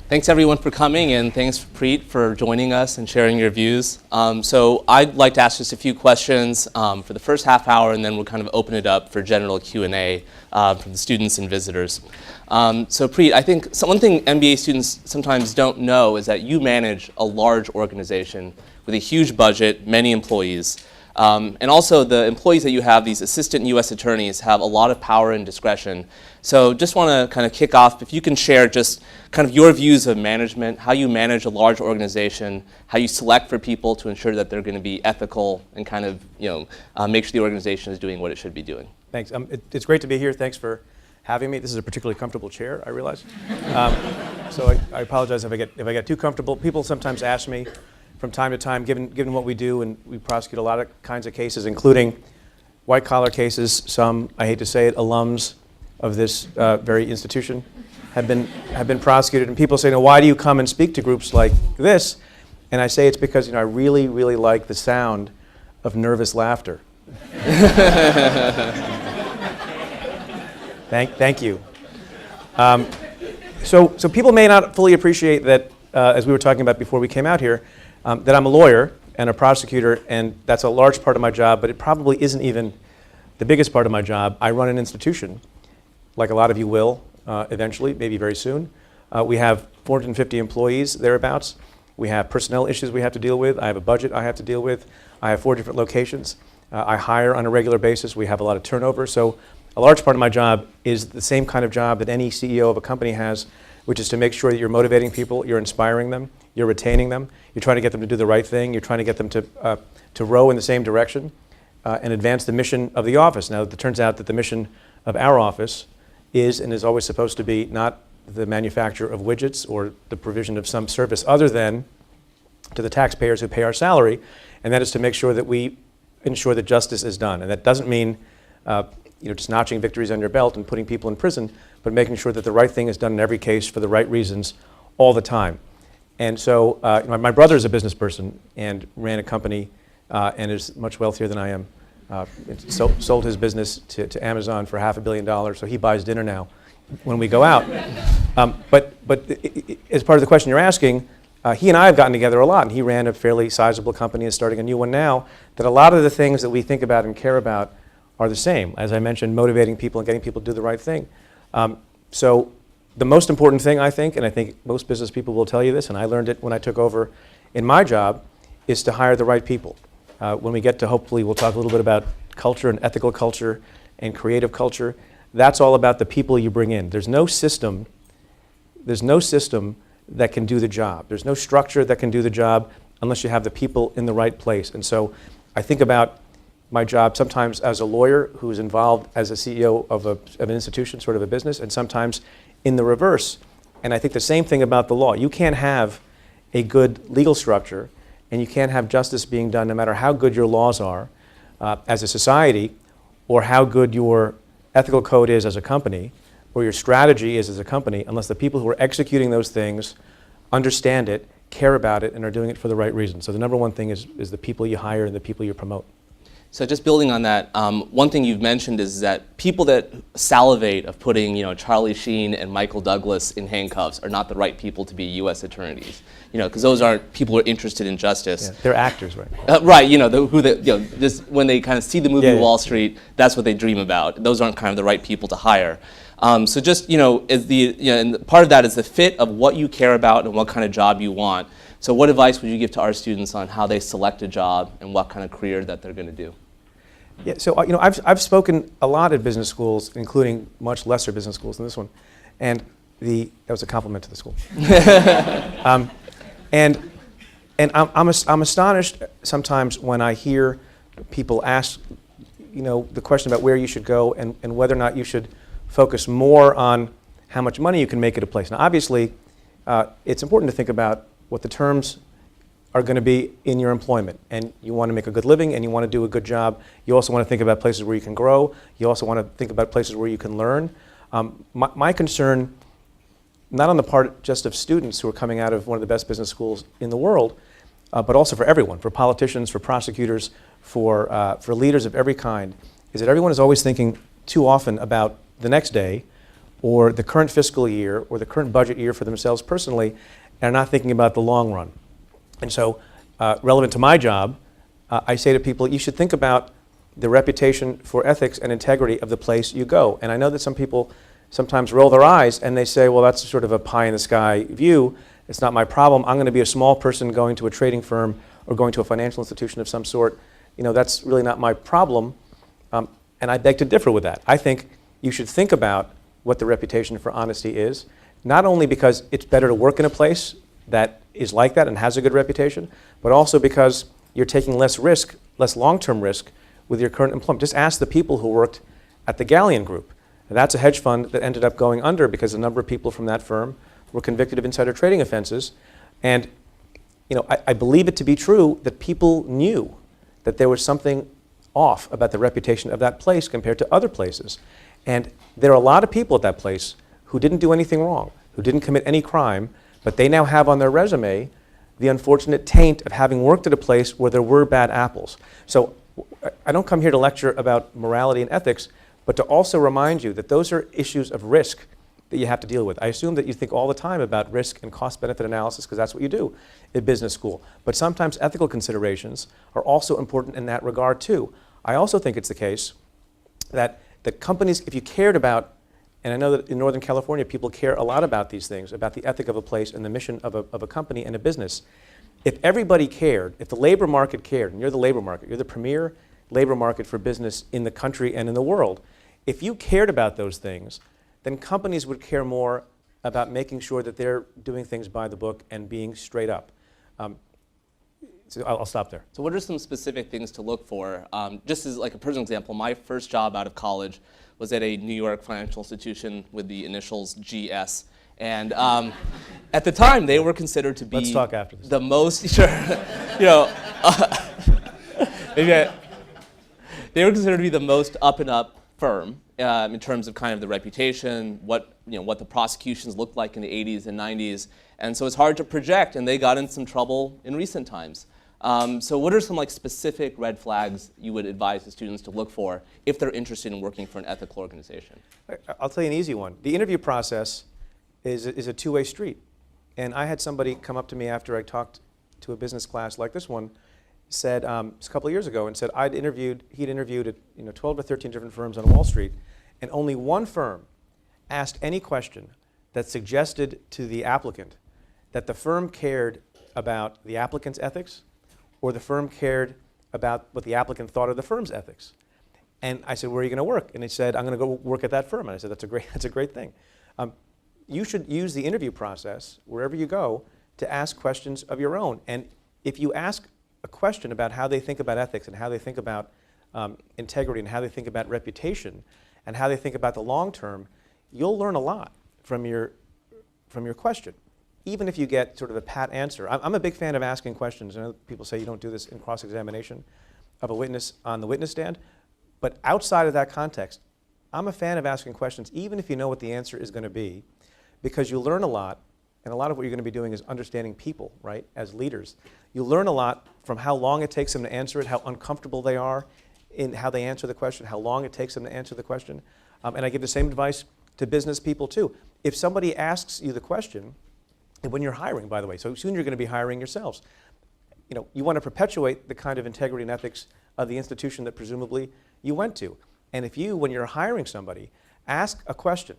Thanks everyone for coming, and thanks Preet for joining us and sharing your views. So I'd like to ask just a few questions for the first half hour, and then we'll kind of open it up for general Q&A from the students and visitors. So Preet, I think one thing MBA students sometimes don't know is that you manage a large organization with a huge budget, many employees. And also the employees that you have, these assistant U.S. attorneys, have a lot of power and discretion. So just want to kind of kick off, if you can share just kind of your views of management, how you manage a large organization, how you select for people to ensure that they're going to be ethical and kind of make sure the organization is doing what it should be doing. Thanks. It's great to be here. Thanks for having me. This is a particularly comfortable chair, I realize. So I apologize if I get too comfortable. People sometimes ask me from time to time, given what we do, and we prosecute a lot of kinds of cases, including white-collar cases. Some, I hate to say it, alums of this very institution have been prosecuted. And people say, why do you come and speak to groups like this? And I say it's because I really, really like the sound of nervous laughter. Thank you. So people may not fully appreciate that, as we were talking about before we came out here, that I'm a lawyer and a prosecutor, and that's a large part of my job, but it probably isn't even the biggest part of my job. I run an institution, like a lot of you will eventually, maybe very soon. We have 450 employees, thereabouts. We have personnel issues we have to deal with. I have a budget I have to deal with. I have 4 different locations. I hire on a regular basis. We have a lot of turnover. So a large part of my job is the same kind of job that any CEO of a company has, which is to make sure that you're motivating people, you're inspiring them, you're retaining them, you're trying to get them to do the right thing, you're trying to get them to row in the same direction and advance the mission of the office. Now, it turns out that the mission of our office is and is always supposed to be not the manufacture of widgets or the provision of some service other than to the taxpayers who pay our salary, and that is to make sure that we ensure that justice is done. And that doesn't mean just notching victories on your belt and putting people in prison, but making sure that the right thing is done in every case for the right reasons all the time. And so my brother is a business person and ran a company and is much wealthier than I am. Sold his business to Amazon for $500 million, so he buys dinner now when we go out. But as part of the question you're asking, he and I have gotten together a lot, and he ran a fairly sizable company and starting a new one now, that a lot of the things that we think about and care about are the same. As I mentioned, motivating people and getting people to do the right thing. So the most important thing, I think, and I think most business people will tell you this, and I learned it when I took over in my job, is to hire the right people. When we get to, hopefully, we'll talk a little bit about culture and ethical culture and creative culture. That's all about the people you bring in. There's no system that can do the job. There's no structure that can do the job unless you have the people in the right place. And so I think about my job sometimes as a lawyer who's involved as a CEO of an institution, sort of a business, and sometimes in the reverse. And I think the same thing about the law. You can't have a good legal structure and you can't have justice being done no matter how good your laws are as a society, or how good your ethical code is as a company, or your strategy is as a company, unless the people who are executing those things understand it, care about it, and are doing it for the right reason. So the number one thing is the people you hire and the people you promote. So just building on that, one thing you've mentioned is that people that salivate of putting, Charlie Sheen and Michael Douglas in handcuffs are not the right people to be U.S. attorneys, because those aren't people who are interested in justice. Yeah, they're actors, right? Right, just when they kind of see the movie Wall Street, that's what they dream about. Those aren't kind of the right people to hire. So just, and part of that is the fit of what you care about and what kind of job you want. So what advice would you give to our students on how they select a job and what kind of career that they're going to do? Yeah, so I've spoken a lot at business schools, including much lesser business schools than this one, and that was a compliment to the school. And I'm astonished sometimes when I hear people ask, the question about where you should go and whether or not you should focus more on how much money you can make at a place. Now, obviously, it's important to think about what the terms are going to be in your employment, and you want to make a good living and you want to do a good job. You also want to think about places where you can grow. You also want to think about places where you can learn. My concern, not on the part just of students who are coming out of one of the best business schools in the world, but also for everyone, for politicians, for prosecutors, for leaders of every kind, is that everyone is always thinking too often about the next day or the current fiscal year or the current budget year for themselves personally and are not thinking about the long run. And so, relevant to my job, I say to people, you should think about the reputation for ethics and integrity of the place you go. And I know that some people sometimes roll their eyes and they say, well, that's sort of a pie-in-the-sky view. It's not my problem. I'm going to be a small person going to a trading firm or going to a financial institution of some sort. You know, that's really not my problem. And I beg to differ with that. I think you should think about what the reputation for honesty is, not only because it's better to work in a place that is like that and has a good reputation, but also because you're taking less risk, less long-term risk with your current employment. Just ask the people who worked at the Galleon Group. And that's a hedge fund that ended up going under because a number of people from that firm were convicted of insider trading offenses. And you know, I believe it to be true that people knew that there was something off about the reputation of that place compared to other places. And there are a lot of people at that place who didn't do anything wrong, who didn't commit any crime, but they now have on their resume the unfortunate taint of having worked at a place where there were bad apples. So I don't come here to lecture about morality and ethics, but to also remind you that those are issues of risk that you have to deal with. I assume that you think all the time about risk and cost-benefit analysis because that's what you do at business school. But sometimes ethical considerations are also important in that regard too. I also think it's the case that the companies, if you cared about, and I know that in Northern California people care a lot about these things, about the ethic of a place and the mission of a company and a business. If everybody cared, if the labor market cared, and you're the labor market, you're the premier labor market for business in the country and in the world, if you cared about those things, then companies would care more about making sure that they're doing things by the book and being straight up. So I'll stop there. So what are some specific things to look for? Just as like a personal example, my first job out of college was at a New York financial institution with the initials GS. And at the time, they were considered to be Let's talk after this. The most, sure, you know, they were considered to be the most up and up firm in terms of kind of the reputation, what the prosecutions looked like in the 80s and 90s. And so it's hard to project, and they got in some trouble in recent times. So what are some like specific red flags you would advise the students to look for if they're interested in working for an ethical organization? I'll tell you an easy one. The interview process is a two-way street. And I had somebody come up to me after I talked to a business class like this one, said, it was a couple of years ago, and said he'd interviewed at 12 or 13 different firms on Wall Street, and only one firm asked any question that suggested to the applicant that the firm cared about the applicant's ethics or the firm cared about what the applicant thought of the firm's ethics. And I said, where are you going to work? And he said, I'm going to go work at that firm. And I said, that's a great thing. You should use the interview process wherever you go to ask questions of your own. And if you ask a question about how they think about ethics and how they think about integrity and how they think about reputation and how they think about the long term, you'll learn a lot from your question, even if you get sort of a pat answer. I'm a big fan of asking questions. I know people say you don't do this in cross-examination of a witness on the witness stand, but outside of that context, I'm a fan of asking questions, even if you know what the answer is going to be, because you learn a lot, and a lot of what you're going to be doing is understanding people, right, as leaders. You learn a lot from how long it takes them to answer it, how uncomfortable they are in how they answer the question, how long it takes them to answer the question. And I give the same advice to business people too. If somebody asks you the question, and when you're hiring, by the way, so soon you're going to be hiring yourselves, you want to perpetuate the kind of integrity and ethics of the institution that presumably you went to. And if you, when you're hiring somebody, ask a question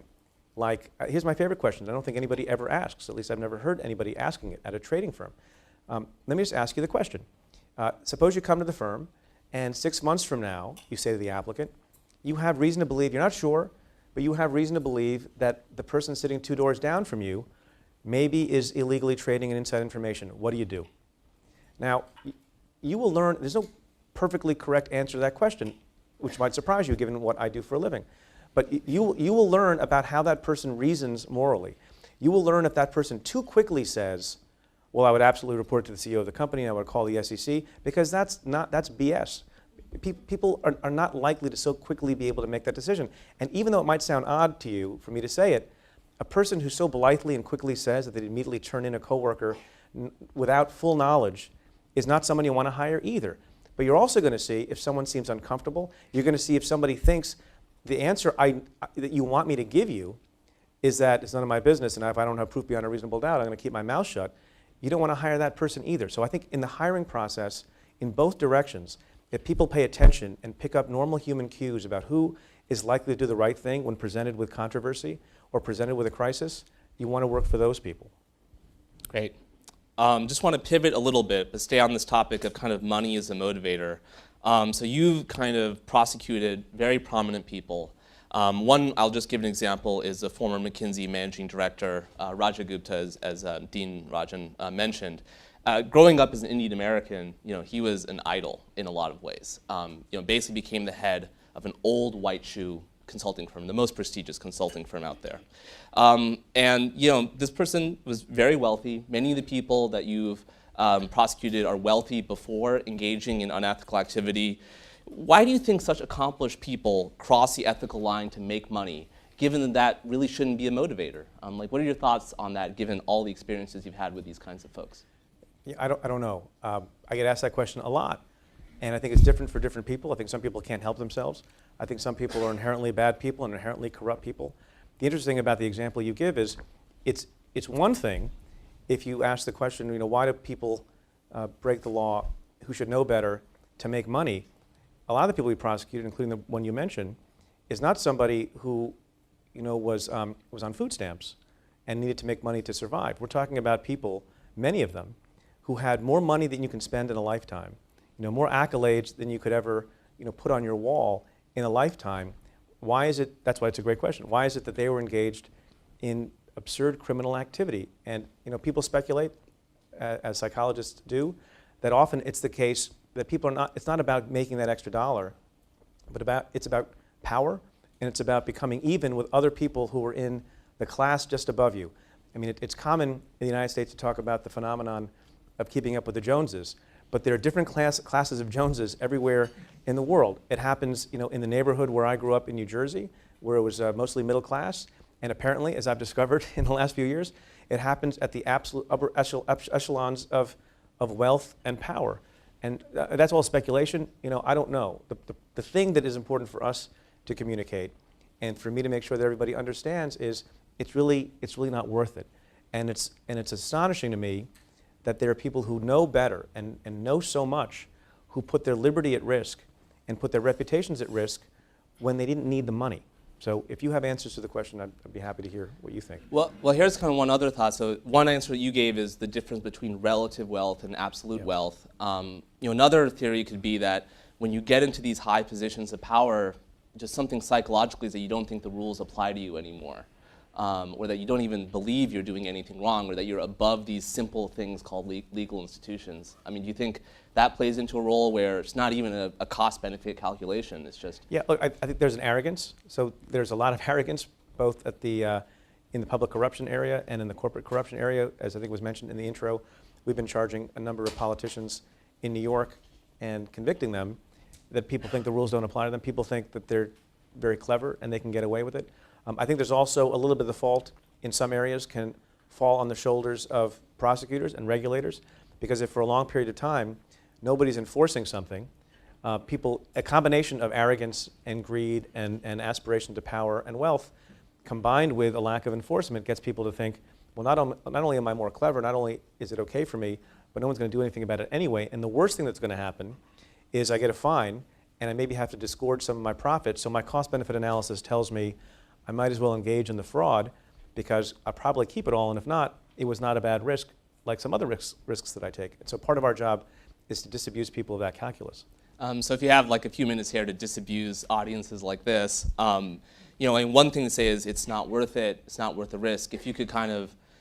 like, here's my favorite question. I don't think anybody ever asks, at least I've never heard anybody asking it at a trading firm. Let me just ask you the question. Suppose you come to the firm, and 6 months from now, you say to the applicant, you have reason to believe, you're not sure, but you have reason to believe that the person sitting 2 doors down from you maybe is illegally trading in inside information. What do you do? Now, you will learn, there's no perfectly correct answer to that question, which might surprise you given what I do for a living. But you will learn about how that person reasons morally. You will learn if that person too quickly says, well, I would absolutely report to the CEO of the company, I would call the SEC, because that's BS. People are not likely to so quickly be able to make that decision. And even though it might sound odd to you for me to say it, a person who so blithely and quickly says that they'd immediately turn in a coworker without full knowledge is not someone you want to hire either. But you're also going to see if someone seems uncomfortable. You're going to see if somebody thinks the answer that you want me to give you is that it's none of my business, and if I don't have proof beyond a reasonable doubt, I'm going to keep my mouth shut. You don't want to hire that person either. So I think in the hiring process, in both directions, if people pay attention and pick up normal human cues about who is likely to do the right thing when presented with controversy or presented with a crisis, you want to work for those people. Great. Just want to pivot a little bit, but stay on this topic of kind of money as a motivator. So you've kind of prosecuted very prominent people. One, I'll just give an example, is the former McKinsey managing director, Raja Gupta, as Dean Rajan mentioned. Growing up as an Indian American, he was an idol in a lot of ways. Basically became the head of an old white shoe consulting firm, the most prestigious consulting firm out there. This person was very wealthy. Many of the people that you've prosecuted are wealthy before engaging in unethical activity. Why do you think such accomplished people cross the ethical line to make money, given that that really shouldn't be a motivator? What are your thoughts on that, given all the experiences you've had with these kinds of folks? Yeah, I don't know. I get asked that question a lot, and I think it's different for different people. I think some people can't help themselves. I think some people are inherently bad people and inherently corrupt people. The interesting thing about the example you give is it's one thing if you ask the question, why do people break the law who should know better to make money? A lot of the people we prosecuted, including the one you mentioned, is not somebody who was on food stamps and needed to make money to survive. We're talking about people, many of them, who had more money than you can spend in a lifetime, more accolades than you could ever put on your wall in a lifetime. Why is it, that's why it's a great question, why is it that they were engaged in absurd criminal activity? And people speculate, as psychologists do, that often it's the case that people are not, it's not about making that extra dollar, but it's about power, and it's about becoming even with other people who are in the class just above you. I mean, it's common in the United States to talk about the phenomenon of keeping up with the Joneses, but there are different classes of Joneses everywhere in the world. It happens, in the neighborhood where I grew up in New Jersey, where it was mostly middle class, and apparently, as I've discovered in the last few years, it happens at the absolute upper echelons of wealth and power. And that's all speculation. I don't know. The thing that is important for us to communicate, and for me to make sure that everybody understands, is it's really not worth it. And it's astonishing to me that there are people who know better and know so much, who put their liberty at risk and put their reputations at risk when they didn't need the money. So if you have answers to the question, I'd be happy to hear what you think. Well, here's kind of one other thought. So one answer that you gave is the difference between relative wealth and absolute wealth. Another theory could be that when you get into these high positions of power, just something psychologically is that you don't think the rules apply to you anymore, or that you don't even believe you're doing anything wrong, or that you're above these simple things called legal institutions. I mean, do you think that plays into a role where it's not even a cost-benefit calculation? It's just... Yeah, look, I think there's an arrogance. So there's a lot of arrogance, both at in the public corruption area and in the corporate corruption area. As I think was mentioned in the intro, we've been charging a number of politicians in New York and convicting them that people think the rules don't apply to them. People think that they're very clever and they can get away with it. I think there's also a little bit of the fault in some areas can fall on the shoulders of prosecutors and regulators, because if for a long period of time nobody's enforcing something, a combination of arrogance and greed and aspiration to power and wealth combined with a lack of enforcement gets people to think, well, not only am I more clever, not only is it okay for me, but no one's going to do anything about it anyway. And the worst thing that's going to happen is I get a fine and I maybe have to disgorge some of my profits. So my cost-benefit analysis tells me I might as well engage in the fraud because I'll probably keep it all, and if not, it was not a bad risk like some other risks that I take. And so part of our job is to disabuse people of that calculus. So if you have like a few minutes here to disabuse audiences like this, one thing to say is it's not worth it, it's not worth the risk. If you could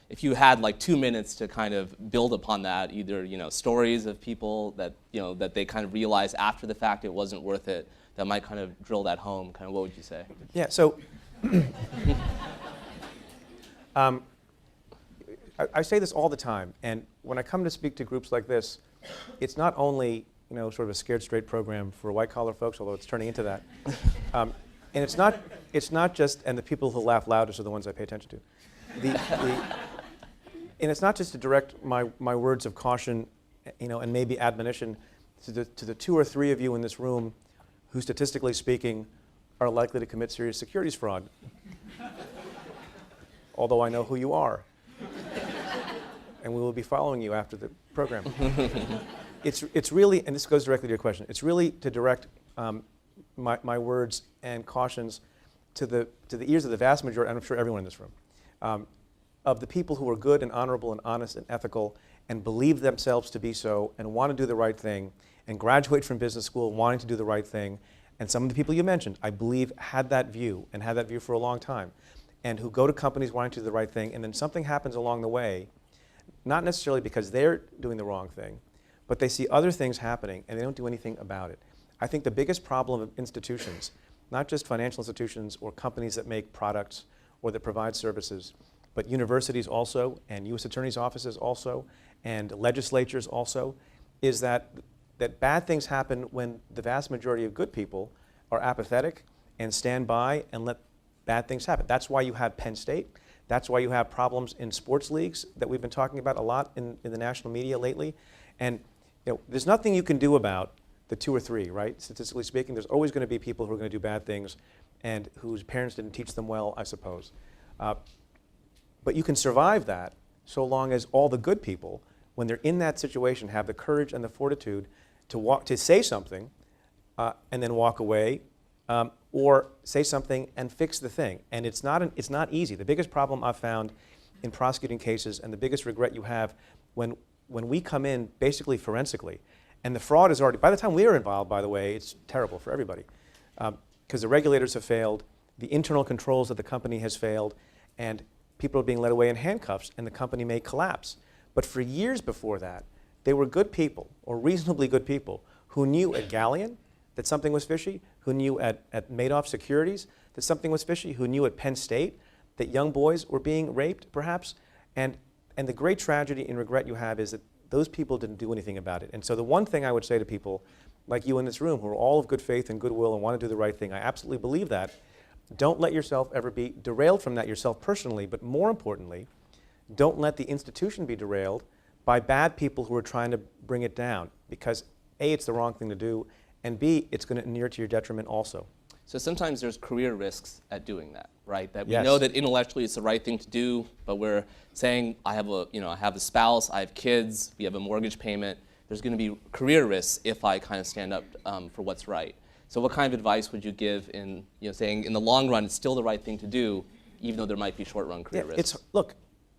if you had like 2 minutes to kind of build upon that, either stories of people that that they kind of realized after the fact it wasn't worth it, that might kind of drill that home, kind of what would you say? Yeah, so I say this all the time, and when I come to speak to groups like this, it's not only sort of a scared straight program for white collar folks, although it's turning into that, and it's not just, and the people who laugh loudest are the ones I pay attention to. And it's not just to direct my words of caution, and maybe admonition to the 2 or 3 of you in this room who, statistically speaking, are likely to commit serious securities fraud. although I know who you are. And we will be following you after the program. It's really, and this goes directly to your question, it's really to direct my words and cautions to the ears of the vast majority, and I'm sure everyone in this room, of the people who are good and honorable and honest and ethical and believe themselves to be so and want to do the right thing and graduate from business school wanting to do the right thing. And some of the people you mentioned, I believe, had that view and had that view for a long time, and who go to companies wanting to do the right thing, and then something happens along the way, not necessarily because they're doing the wrong thing, but they see other things happening and they don't do anything about it. I think the biggest problem of institutions, not just financial institutions or companies that make products or that provide services, but universities also, and U.S. attorneys' offices also, and legislatures also, is that bad things happen when the vast majority of good people are apathetic and stand by and let bad things happen. That's why you have Penn State. That's why you have problems in sports leagues that we've been talking about a lot in the national media lately. And there's nothing you can do about the 2 or 3, right? Statistically speaking, there's always going to be people who are going to do bad things and whose parents didn't teach them well, I suppose. But you can survive that so long as all the good people, when they're in that situation, have the courage and the fortitude to say something and then walk away, or say something and fix the thing. And it's not easy. The biggest problem I've found in prosecuting cases, and the biggest regret you have when we come in basically forensically, and the fraud is already, by the time we are involved, by the way, it's terrible for everybody. Because the regulators have failed, the internal controls of the company has failed, and people are being led away in handcuffs, and the company may collapse. But for years before that, they were good people, or reasonably good people, who knew at Galleon that something was fishy, who knew at Madoff Securities that something was fishy, who knew at Penn State that young boys were being raped, perhaps. And the great tragedy and regret you have is that those people didn't do anything about it. And so the one thing I would say to people like you in this room, who are all of good faith and goodwill and want to do the right thing, I absolutely believe that. Don't let yourself ever be derailed from that yourself personally, but more importantly, don't let the institution be derailed by bad people who are trying to bring it down, because A, it's the wrong thing to do, and B, it's going to inure to your detriment also. So sometimes there's career risks at doing that, right? That we Yes. know that intellectually it's the right thing to do, but we're saying I have a spouse, I have kids, we have a mortgage payment. There's going to be career risks if I kind of stand up for what's right. So what kind of advice would you give in saying in the long run it's still the right thing to do, even though there might be short-run career risks?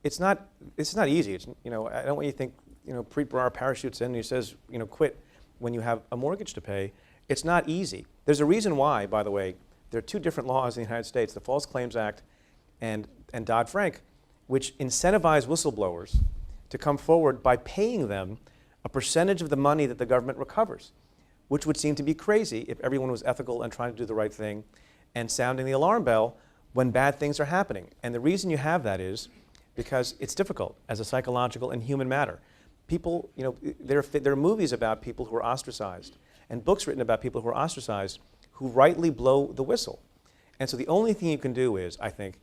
It's not easy. It's, I don't want you to think, Preet Bharara parachutes in and he says, quit when you have a mortgage to pay. It's not easy. There's a reason why, by the way, there are 2 different laws in the United States, the False Claims Act and Dodd-Frank, which incentivize whistleblowers to come forward by paying them a percentage of the money that the government recovers, which would seem to be crazy if everyone was ethical and trying to do the right thing and sounding the alarm bell when bad things are happening. And the reason you have that is because it's difficult as a psychological and human matter. People, there are movies about people who are ostracized and books written about people who are ostracized who rightly blow the whistle. And so the only thing you can do is, I think,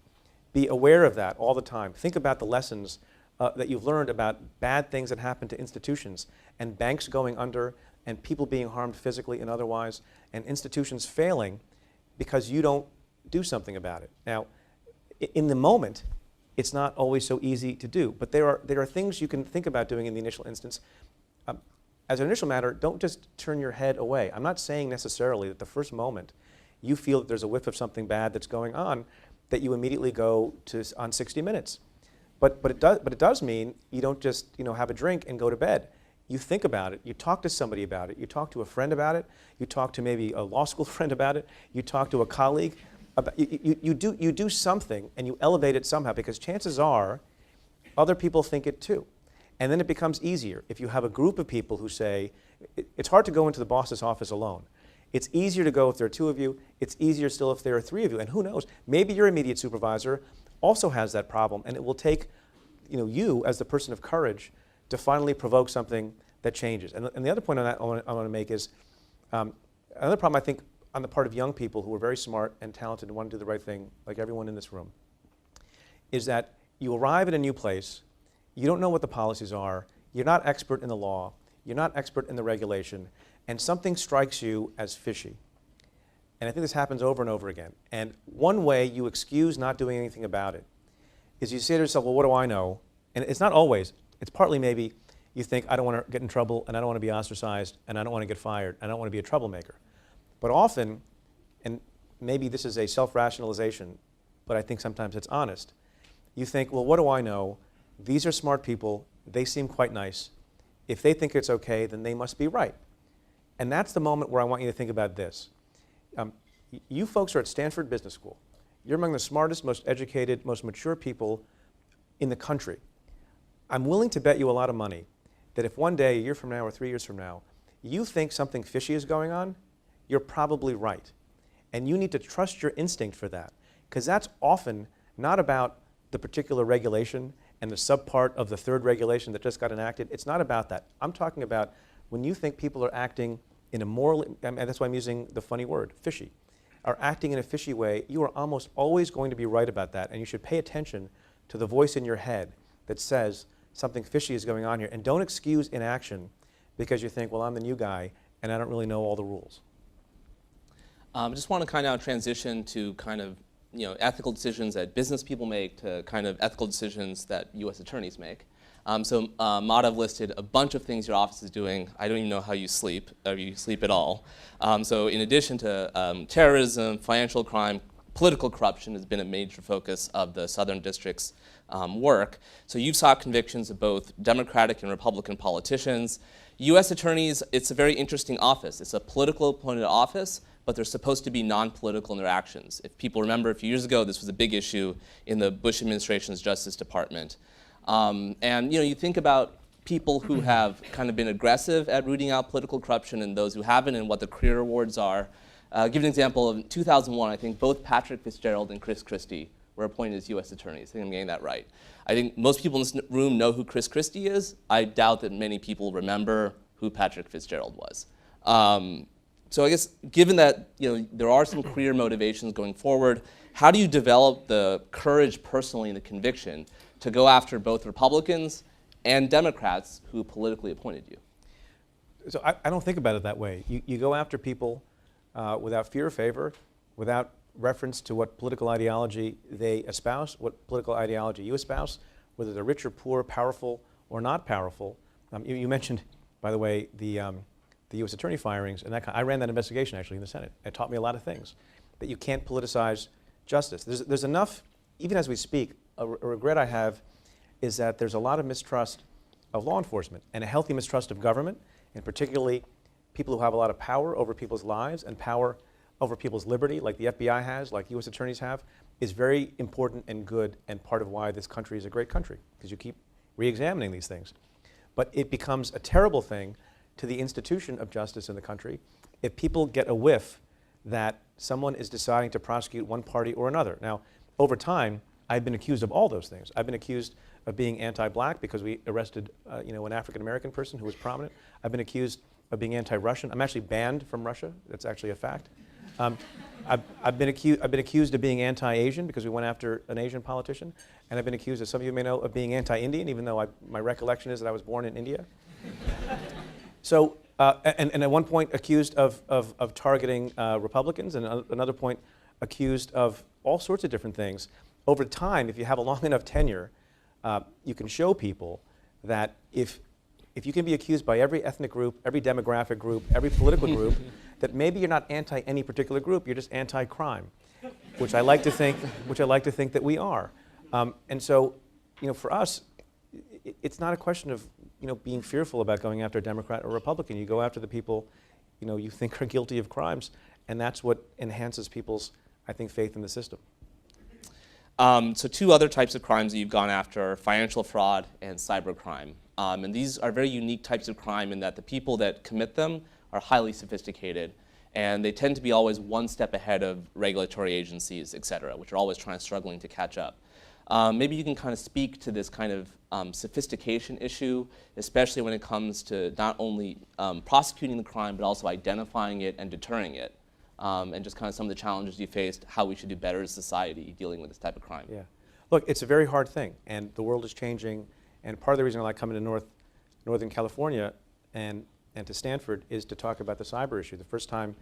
be aware of that all the time. Think about the lessons that you've learned about bad things that happen to institutions and banks going under and people being harmed physically and otherwise, and institutions failing because you don't do something about it. Now, in the moment, it's not always so easy to do, but there are things you can think about doing in the initial instance. As an initial matter, don't just turn your head away. I'm not saying necessarily that the first moment you feel that there's a whiff of something bad that's going on, that you immediately go on 60 Minutes. But it does mean you don't just have a drink and go to bed. You think about it, you talk to somebody about it, you talk to a friend about it, you talk to maybe a law school friend about it, you talk to a colleague. You do something and you elevate it somehow, because chances are other people think it too. And then it becomes easier if you have a group of people who say, it's hard to go into the boss's office alone. It's easier to go if there are 2 of you. It's easier still if there are 3 of you. And who knows, maybe your immediate supervisor also has that problem, and it will take you as the person of courage to provoke something that changes. And the other point on that I want to make is, another problem I think on the part of young people who are very smart and talented and want to do the right thing, like everyone in this room, is that you arrive at a new place, you don't know what the policies are, you're not expert in the law, you're not expert in the regulation, and something strikes you as fishy. And I think this happens over and over again. And one way you excuse not doing anything about it is you say to yourself, well, what do I know? And it's not always. It's partly maybe you think, I don't want to get in trouble, and I don't want to be ostracized, and I don't want to get fired, and I don't want to be a troublemaker. But often, and maybe this is a self-rationalization, but I think sometimes it's honest, you think, well, what do I know? These are smart people. They seem quite nice. If they think it's okay, then they must be right. And that's the moment where I want you to think about this. You folks are at Stanford Business School. You're among the smartest, most educated, most mature people in the country. I'm willing to bet you a lot of money that if one day, a year from now or 3 years from now, you think something fishy is going on, you're probably right. And you need to trust your instinct for that, because that's often not about the particular regulation and the subpart of the third regulation that just got enacted. It's not about that. I'm talking about when you think people are acting in a moral, and that's why I'm using the funny word, fishy, are acting in a fishy way, you are almost always going to be right about that, and you should pay attention to the voice in your head that says something fishy is going on here, and don't excuse inaction because you think, well, I'm the new guy and I don't really know all the rules. I just want to kind of transition to kind of ethical decisions that business people make to kind of ethical decisions that U.S. attorneys make. Madhav listed a bunch of things your office is doing. I don't even know how you sleep, or you sleep at all. So in addition to terrorism, financial crime, political corruption has been a major focus of the Southern District's work. So you've sought convictions of both Democratic and Republican politicians. U.S. attorneys, it's a very interesting office. It's a political appointed office, but they're supposed to be non-political in their actions. If people remember, a few years ago, this was a big issue in the Bush administration's Justice Department. And you think about people who have kind of been aggressive at rooting out political corruption and those who haven't, and what the career awards are. Give an example of 2001, I think both Patrick Fitzgerald and Chris Christie were appointed as U.S. attorneys. I think I'm getting that right. I think most people in this room know who Chris Christie is. I doubt that many people remember who Patrick Fitzgerald was. So I guess given that there are some career motivations going forward, how do you develop the courage personally and the conviction to go after both Republicans and Democrats who politically appointed you? So I don't think about it that way. You go after people without fear or favor, without reference to what political ideology they espouse, what political ideology you espouse, whether they're rich or poor, powerful or not powerful. You mentioned, by the way, the U.S. attorney firings, and I ran that investigation actually in the Senate. It taught me a lot of things, that you can't politicize justice. There's enough, even as we speak, a regret I have is that there's a lot of mistrust of law enforcement and a healthy mistrust of government, and particularly people who have a lot of power over people's lives and power over people's liberty, like the FBI has, like U.S. attorneys have, is very important and good, and part of why this country is a great country, because you keep re-examining these things. But it becomes a terrible thing to the institution of justice in the country if people get a whiff that someone is deciding to prosecute one party or another. Now, over time, I've been accused of all those things. I've been accused of being anti-black because we arrested an African-American person who was prominent. I've been accused of being anti-Russian. I'm actually banned from Russia. That's actually a fact. I've been accused of being anti-Asian because we went after an Asian politician. And I've been accused, as some of you may know, of being anti-Indian, even though my recollection is that I was born in India. So, and at one point accused of targeting Republicans, and another point accused of all sorts of different things. Over time, if you have a long enough tenure, you can show people that if you can be accused by every ethnic group, every demographic group, every political group, that maybe you're not anti any particular group, you're just anti-crime, which I like to think that we are. And so, for us, it's not a question of being fearful about going after a Democrat or Republican. You go after the people you think are guilty of crimes, and that's what enhances people's, I think, faith in the system. So two other types of crimes that you've gone after are financial fraud and cybercrime. And these are very unique types of crime in that the people that commit them are highly sophisticated, and they tend to be always one step ahead of regulatory agencies, et cetera, which are always struggling to catch up. Maybe you can kind of speak to this kind of sophistication issue, especially when it comes to not only prosecuting the crime, but also identifying it and deterring it. And just kind of some of the challenges you faced, how we should do better as a society dealing with this type of crime. Yeah. Look, it's a very hard thing, and the world is changing, and part of the reason I like coming to Northern California and to Stanford is to talk about the cyber issue. The first time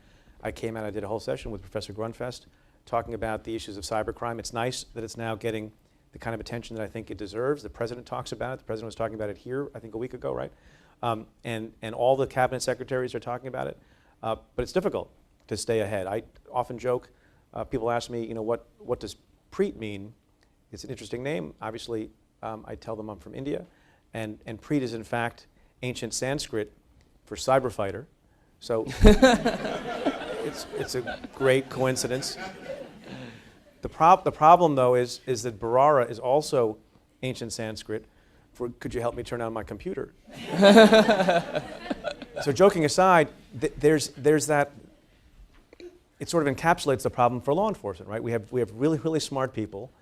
I came out, I did a whole session with Professor Grunfest talking about the issues of cybercrime. It's nice that it's now getting the kind of attention that I think it deserves. The president talks about it. The president was talking about it here, I think a week ago, right? And all the cabinet secretaries are talking about it. But it's difficult to stay ahead. I often joke, people ask me, what does Preet mean? It's an interesting name. Obviously, I tell them I'm from India. And Preet is, in fact, ancient Sanskrit for cyber fighter. So it's a great coincidence. The problem, though, is that Bharara is also ancient Sanskrit for could you help me turn on my computer? So joking aside, there's that, it sort of encapsulates the problem for law enforcement, right? We have really, really smart people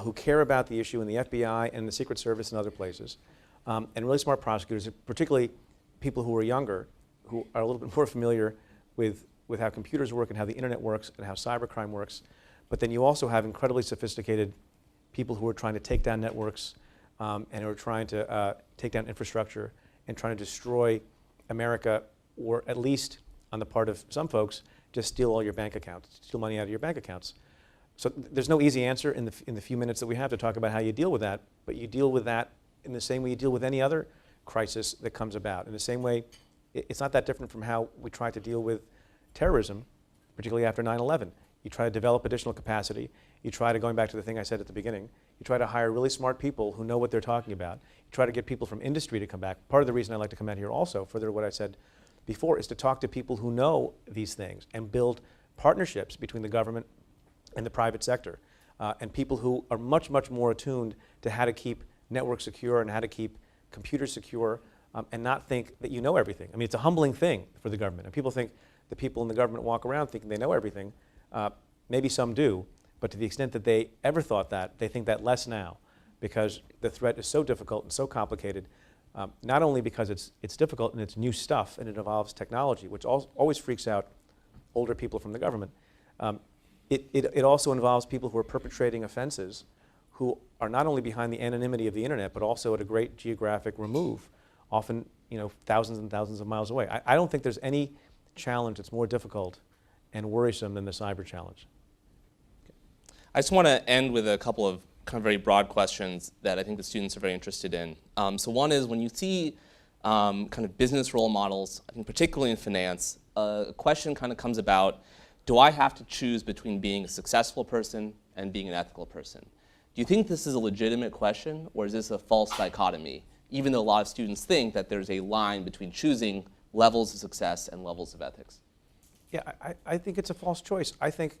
who care about the issue in the FBI and the Secret Service and other places, and really smart prosecutors, particularly people who are younger, who are a little bit more familiar with how computers work and how the internet works and how cybercrime works. But then you also have incredibly sophisticated people who are trying to take down networks and who are trying to take down infrastructure and trying to destroy America, or at least on the part of some folks, just steal all your bank accounts, steal money out of your bank accounts. So there's no easy answer in the few minutes that we have to talk about how you deal with that, but you deal with that in the same way you deal with any other crisis that comes about. In the same way, it's not that different from how we try to deal with terrorism, particularly after 9/11. You try to develop additional capacity. You try to, going back to the thing I said at the beginning, you try to hire really smart people who know what they're talking about. You try to get people from industry to come back. Part of the reason I like to come out here also, further to what I said before, is to talk to people who know these things and build partnerships between the government and the private sector, and people who are much, much more attuned to how to keep networks secure and how to keep computers secure, and not think that you know everything. I mean, it's a humbling thing for the government. And people think the people in the government walk around thinking they know everything. Maybe some do, but to the extent that they ever thought that, they think that less now, because the threat is so difficult and so complicated, not only because it's difficult and it's new stuff and it involves technology, which always freaks out older people from the government. It also involves people who are perpetrating offenses who are not only behind the anonymity of the internet, but also at a great geographic remove, often thousands and thousands of miles away. I don't think there's any challenge that's more difficult and worrisome than the cyber challenge. I just want to end with a couple of kind of very broad questions that I think the students are very interested in. So one is, when you see kind of business role models, I think particularly in finance, a question kind of comes about, do I have to choose between being a successful person and being an ethical person? Do you think this is a legitimate question, or is this a false dichotomy, even though a lot of students think that there's a line between choosing levels of success and levels of ethics? Yeah, I think it's a false choice. I think,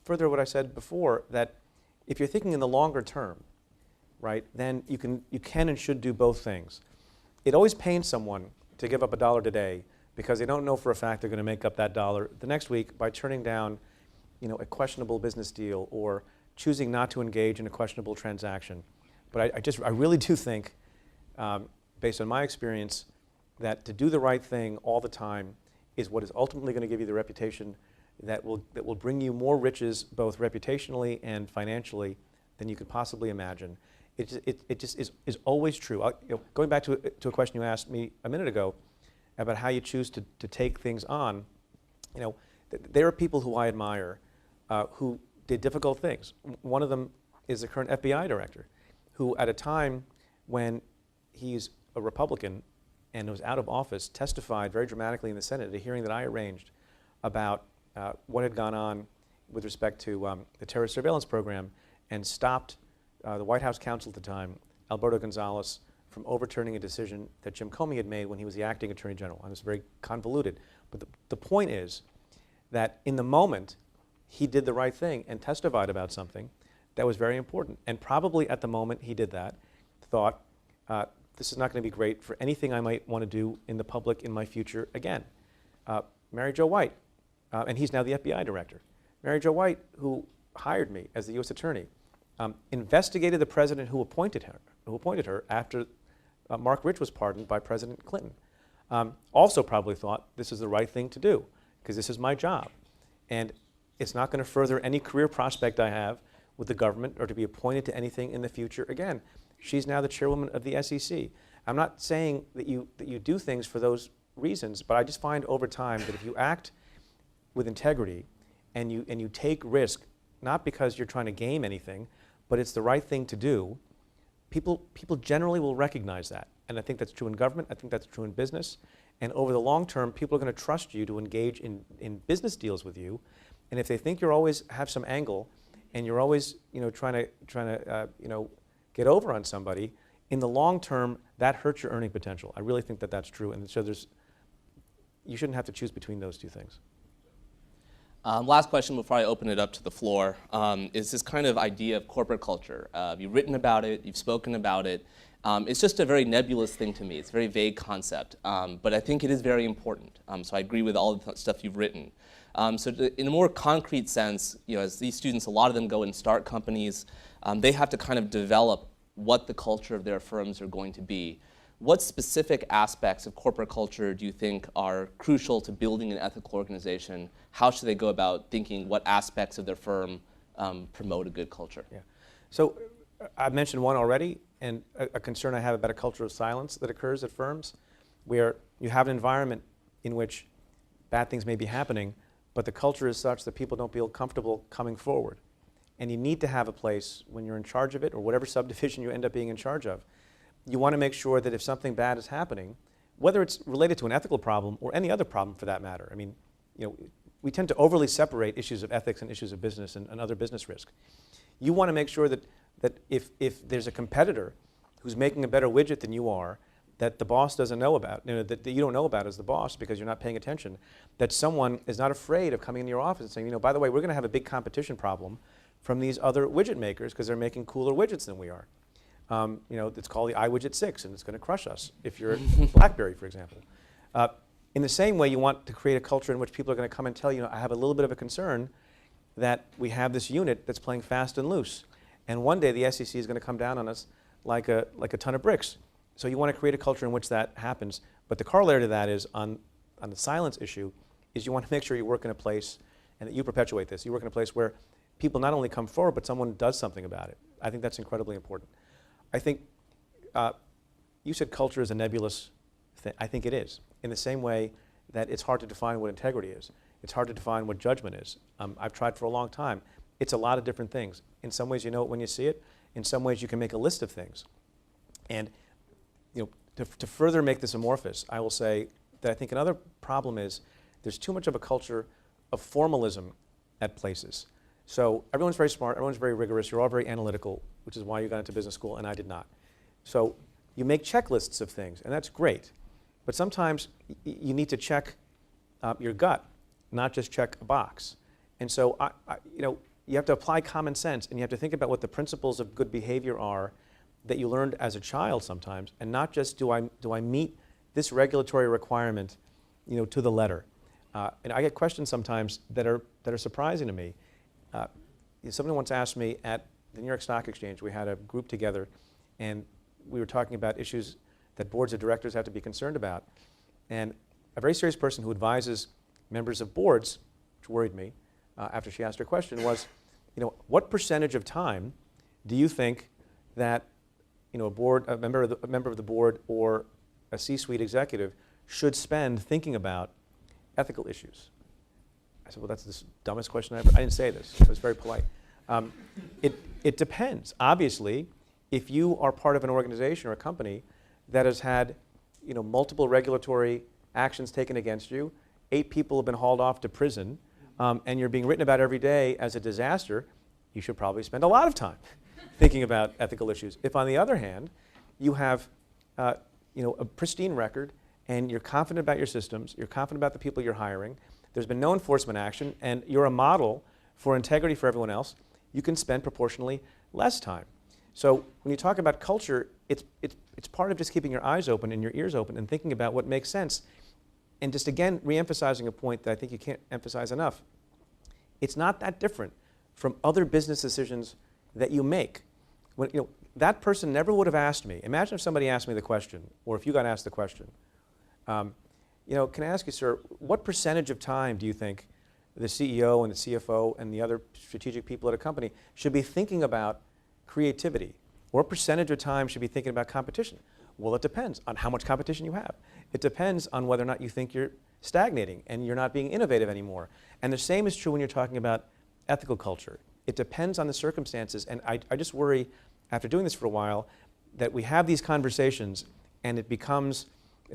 further to what I said before, that if you're thinking in the longer term, right, then you can and should do both things. It always pains someone to give up $1 today because they don't know for a fact they're going to make up that dollar the next week by turning down, a questionable business deal or choosing not to engage in a questionable transaction. But I really do think, based on my experience, that to do the right thing all the time is what is ultimately going to give you the reputation that will bring you more riches, both reputationally and financially, than you could possibly imagine. It just is always true. Going back to a question you asked me a minute ago about how you choose to take things on, there are people who I admire who did difficult things. One of them is the current FBI director, who at a time when he's a Republican and was out of office, testified very dramatically in the Senate at a hearing that I arranged about what had gone on with respect to the terrorist surveillance program, and stopped the White House counsel at the time, Alberto Gonzales, from overturning a decision that Jim Comey had made when he was the acting attorney general. And it was very convoluted. But the point is that in the moment, he did the right thing and testified about something that was very important. And probably at the moment he did that, thought, this is not going to be great for anything I might want to do in the public in my future again. Mary Jo White, and he's now the FBI director. Mary Jo White, who hired me as the U.S. attorney, investigated the president who appointed her after Mark Rich was pardoned by President Clinton. Also probably thought this is the right thing to do because this is my job. And it's not going to further any career prospect I have with the government or to be appointed to anything in the future again. She's now the chairwoman of the SEC. I'm not saying that you do things for those reasons, but I just find over time that if you act with integrity and you take risk, not because you're trying to game anything, but it's the right thing to do, people generally will recognize that. And I think that's true in government, I think that's true in business. And over the long term, people are going to trust you to engage in business deals with you. And if they think you're always have some angle and you're always trying to get over on somebody, in the long term, that hurts your earning potential. I really think that that's true. And so you shouldn't have to choose between those two things. Last question before I open it up to the floor is this kind of idea of corporate culture. You've written about it, you've spoken about it. It's just a very nebulous thing to me. It's a very vague concept, but I think it is very important. So I agree with all the stuff you've written. In a more concrete sense, as these students, a lot of them go and start companies, they have to kind of develop what the culture of their firms are going to be. What specific aspects of corporate culture do you think are crucial to building an ethical organization? How should they go about thinking what aspects of their firm promote a good culture? Yeah. So I've mentioned one already, and a concern I have about a culture of silence that occurs at firms, where you have an environment in which bad things may be happening, but the culture is such that people don't feel comfortable coming forward. And you need to have a place when you're in charge of it, or whatever subdivision you end up being in charge of. You want to make sure that if something bad is happening, whether it's related to an ethical problem or any other problem for that matter, I mean, we tend to overly separate issues of ethics and issues of business and other business risk. You want to make sure that if there's a competitor who's making a better widget than you are, that the boss doesn't know about, that you don't know about as the boss because you're not paying attention, that someone is not afraid of coming into your office and saying, by the way, we're going to have a big competition problem from these other widget makers because they're making cooler widgets than we are. It's called the iWidget 6, and it's going to crush us if you're BlackBerry, for example. In the same way, you want to create a culture in which people are going to come and tell you, I have a little bit of a concern that we have this unit that's playing fast and loose. And one day the SEC is going to come down on us like a ton of bricks. So you want to create a culture in which that happens. But the corollary to that is on the silence issue is you want to make sure you work in a place, and that you perpetuate this, you work in a place where people not only come forward, but someone does something about it. I think that's incredibly important. I think you said culture is a nebulous thing. I think it is. In the same way that it's hard to define what integrity is. It's hard to define what judgment is. I've tried for a long time. It's a lot of different things. In some ways you know it when you see it. In some ways you can make a list of things. And to further make this amorphous, I will say that I think another problem is there's too much of a culture of formalism at places. So everyone's very smart, everyone's very rigorous, you're all very analytical, which is why you got into business school, and I did not. So you make checklists of things, and that's great. But sometimes you need to check your gut, not just check a box. And so you have to apply common sense, and you have to think about what the principles of good behavior are that you learned as a child sometimes, and not just do I meet this regulatory requirement to the letter. And I get questions sometimes that are surprising to me. Someone once asked me at the New York Stock Exchange, we had a group together, and we were talking about issues that boards of directors have to be concerned about. And a very serious person who advises members of boards, which worried me after she asked her question, was, what percentage of time do you think that a member of the board or a C-suite executive should spend thinking about ethical issues? I said, well, that's the dumbest question ever. I didn't say this. I was very polite. It depends. Obviously, if you are part of an organization or a company that has had multiple regulatory actions taken against you, 8 people have been hauled off to prison, and you're being written about every day as a disaster, you should probably spend a lot of time thinking about ethical issues. If, on the other hand, you have a pristine record and you're confident about your systems, you're confident about the people you're hiring, there's been no enforcement action, and you're a model for integrity for everyone else, you can spend proportionally less time. So when you talk about culture, it's part of just keeping your eyes open and your ears open and thinking about what makes sense. And just again, re-emphasizing a point that I think you can't emphasize enough. It's not that different from other business decisions that you make. When, that person never would have asked me. Imagine if somebody asked me the question, or if you got asked the question, can I ask you, sir, what percentage of time do you think the CEO and the CFO and the other strategic people at a company should be thinking about creativity? Or what percentage of time should be thinking about competition? Well, it depends on how much competition you have. It depends on whether or not you think you're stagnating and you're not being innovative anymore. And the same is true when you're talking about ethical culture. It depends on the circumstances. And I just worry, after doing this for a while, that we have these conversations and it becomes,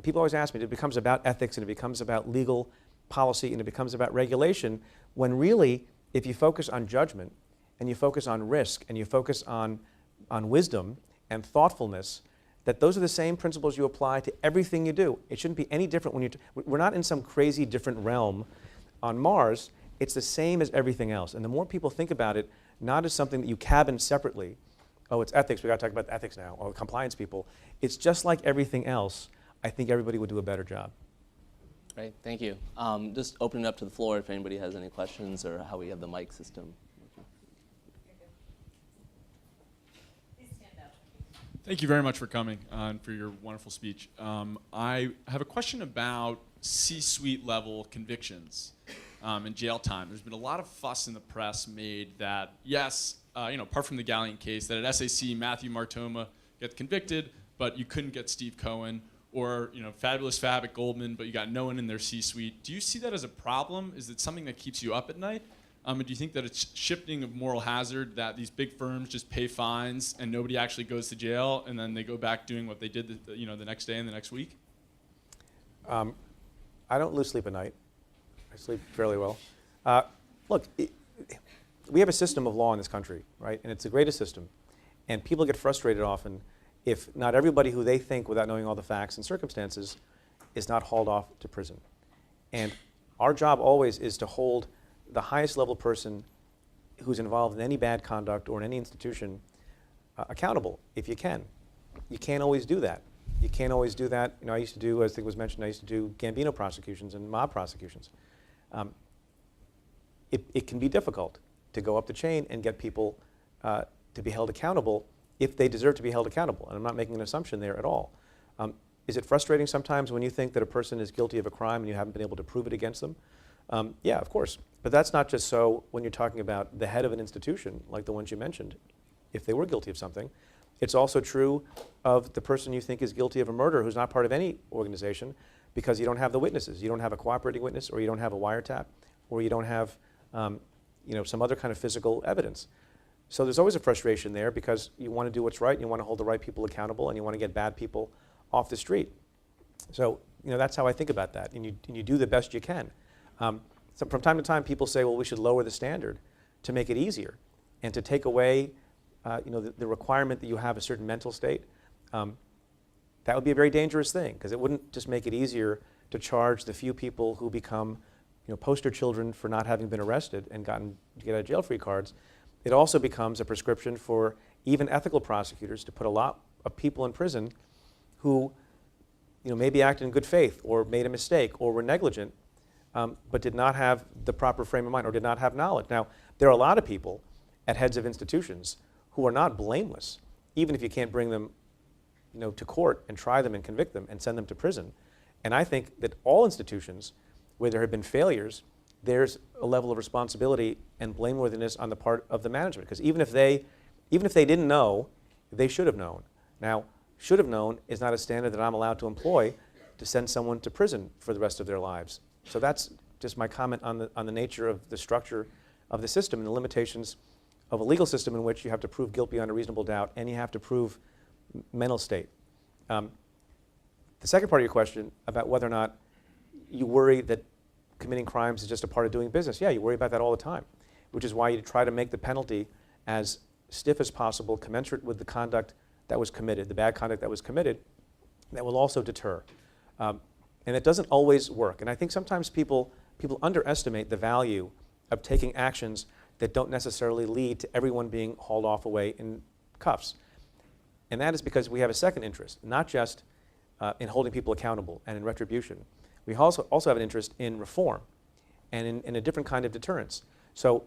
people always ask me, it becomes about ethics and it becomes about legal policy and it becomes about regulation, when really, if you focus on judgment and you focus on risk and you focus on wisdom and thoughtfulness, that those are the same principles you apply to everything you do. It shouldn't be any different when we're not in some crazy different realm on Mars. It's the same as everything else. And the more people think about it, not as something that you cabin separately, oh, it's ethics, we got to talk about ethics now, or compliance people. It's just like everything else. I think everybody would do a better job. Great, thank you. Just open it up to the floor if anybody has any questions or how we have the mic system. Thank you very much for coming and for your wonderful speech. I have a question about C-suite level convictions in jail time. There's been a lot of fuss in the press made that, yes, apart from the Galleon case, that at SAC, Matthew Martoma gets convicted, but you couldn't get Steve Cohen, or Fabulous Fab at Goldman, but you got no one in their C-suite. Do you see that as a problem? Is it something that keeps you up at night? And do you think that it's shifting of moral hazard, that these big firms just pay fines and nobody actually goes to jail, and then they go back doing what they did the next day and the next week? I don't lose sleep at night. I sleep fairly well. Look, we have a system of law in this country, right? And it's the greatest system. And people get frustrated often if not everybody who they think, without knowing all the facts and circumstances, is not hauled off to prison. And our job always is to hold the highest level person who's involved in any bad conduct or in any institution accountable, if you can. You can't always do that. You can't always do that. I used to do, as I think was mentioned, I used to do Gambino prosecutions and mob prosecutions. It can be difficult to go up the chain and get people to be held accountable if they deserve to be held accountable. And I'm not making an assumption there at all. Is it frustrating sometimes when you think that a person is guilty of a crime and you haven't been able to prove it against them? Yeah, of course. But that's not just so when you're talking about the head of an institution, like the ones you mentioned, if they were guilty of something. It's also true of the person you think is guilty of a murder who's not part of any organization, because you don't have the witnesses. You don't have a cooperating witness, or you don't have a wiretap, or you don't have some other kind of physical evidence. So there's always a frustration there, because you want to do what's right, and you want to hold the right people accountable, and you want to get bad people off the street. So that's how I think about that, and you do the best you can. So from time to time, people say, well, we should lower the standard to make it easier and to take away the requirement that you have a certain mental state. That would be a very dangerous thing, because it wouldn't just make it easier to charge the few people who become poster children for not having been arrested and get out of jail free cards. It also becomes a prescription for even ethical prosecutors to put a lot of people in prison who maybe acted in good faith or made a mistake or were negligent, but did not have the proper frame of mind or did not have knowledge. Now, there are a lot of people at heads of institutions who are not blameless, even if you can't bring them to court and try them and convict them and send them to prison. And I think that all institutions where there have been failures, there's a level of responsibility and blameworthiness on the part of the management. Because even if they didn't know, they should have known. Now, should have known is not a standard that I'm allowed to employ to send someone to prison for the rest of their lives. So that's just my comment on the nature of the structure of the system and the limitations of a legal system in which you have to prove guilt beyond a reasonable doubt and you have to prove mental state. The second part of your question about whether or not you worry that committing crimes is just a part of doing business. Yeah, you worry about that all the time, which is why you try to make the penalty as stiff as possible, commensurate with the conduct that was committed, the bad conduct that was committed, that will also deter. And it doesn't always work. And I think sometimes people underestimate the value of taking actions that don't necessarily lead to everyone being hauled off away in cuffs. And that is because we have a second interest, not just in holding people accountable and in retribution. We also have an interest in reform and in a different kind of deterrence. So